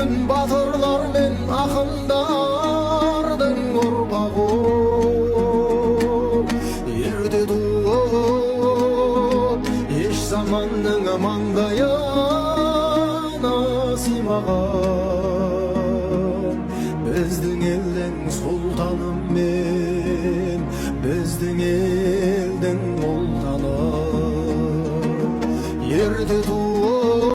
Bugün batırlar men akındardan urpagı Erde doğup eş zamanның mаңдайына сыймаған Біздің елдің сұлтаным мен, біздің елдің ұлтаны Ерде туып